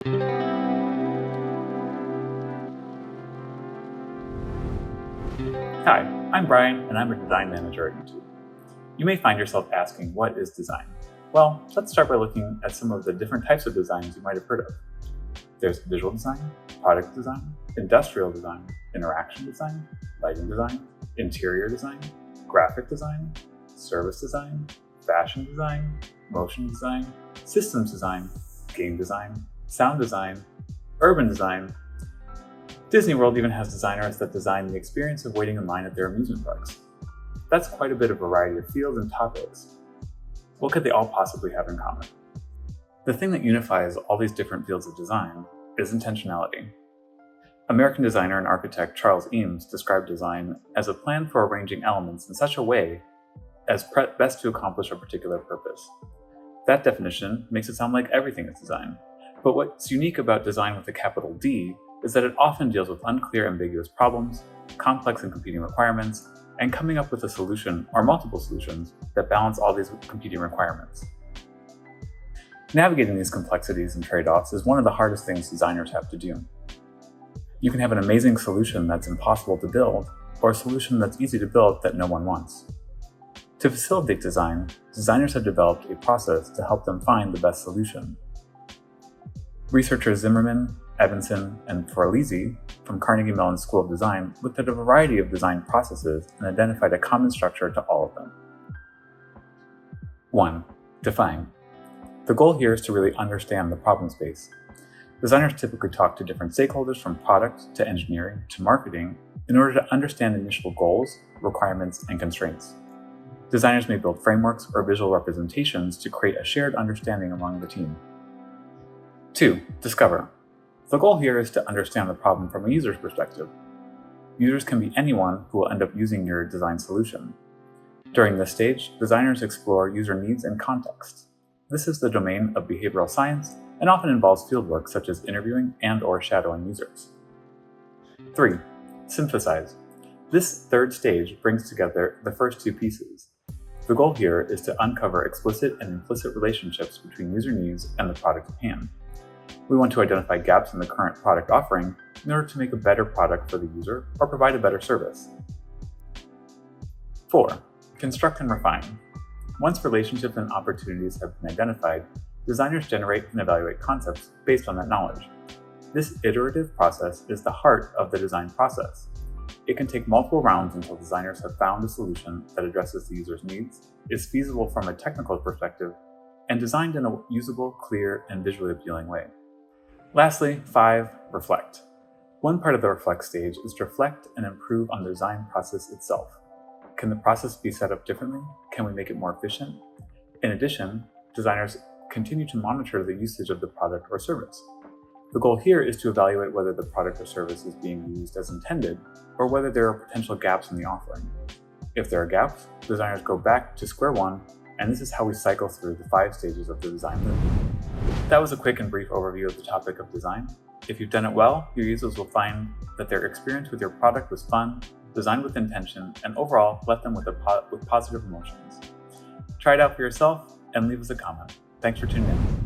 Hi, I'm Brian, and I'm a design manager at YouTube. You may find yourself asking, what is design? Well, let's start by looking at some of the different types of designs you might have heard of. There's visual design, product design, industrial design, interaction design, lighting design, interior design, graphic design, service design, fashion design, motion design, systems design, game design, sound design, urban design. Disney World even has designers that design the experience of waiting in line at their amusement parks. That's quite a bit of variety of fields and topics. What could they all possibly have in common? The thing that unifies all these different fields of design is intentionality. American designer and architect Charles Eames described design as a plan for arranging elements in such a way as best to accomplish a particular purpose. That definition makes it sound like everything is design. But what's unique about design with a capital D is that it often deals with unclear, ambiguous problems, complex and competing requirements, and coming up with a solution or multiple solutions that balance all these competing requirements. Navigating these complexities and trade-offs is one of the hardest things designers have to do. You can have an amazing solution that's impossible to build, or a solution that's easy to build that no one wants. To facilitate design, designers have developed a process to help them find the best solution. Researchers Zimmerman, Evanson, and Forlisi from Carnegie Mellon School of Design looked at a variety of design processes and identified a common structure to all of them. 1. Define. The goal here is to really understand the problem space. Designers typically talk to different stakeholders from product to engineering to marketing in order to understand initial goals, requirements, and constraints. Designers may build frameworks or visual representations to create a shared understanding among the team. 2. Discover. The goal here is to understand the problem from a user's perspective. Users can be anyone who will end up using your design solution. During this stage, designers explore user needs and context. This is the domain of behavioral science and often involves fieldwork such as interviewing and/or shadowing users. 3. Synthesize. This third stage brings together the first two pieces. The goal here is to uncover explicit and implicit relationships between user needs and the product at hand. We want to identify gaps in the current product offering in order to make a better product for the user or provide a better service. 4. Construct and refine. Once relationships and opportunities have been identified, designers generate and evaluate concepts based on that knowledge. This iterative process is the heart of the design process. It can take multiple rounds until designers have found a solution that addresses the user's needs, is feasible from a technical perspective, and designed in a usable, clear, and visually appealing way. Lastly, 5. Reflect. One part of the reflect stage is to reflect and improve on the design process itself. Can the process be set up differently? Can we make it more efficient? In addition, designers continue to monitor the usage of the product or service. The goal here is to evaluate whether the product or service is being used as intended, or whether there are potential gaps in the offering. If there are gaps, designers go back to square one, and this is how we cycle through the 5 stages of the design loop. That was a quick and brief overview of the topic of design. If you've done it well, your users will find that their experience with your product was fun, designed with intention, and overall left them with positive emotions. Try it out for yourself and leave us a comment. Thanks for tuning in.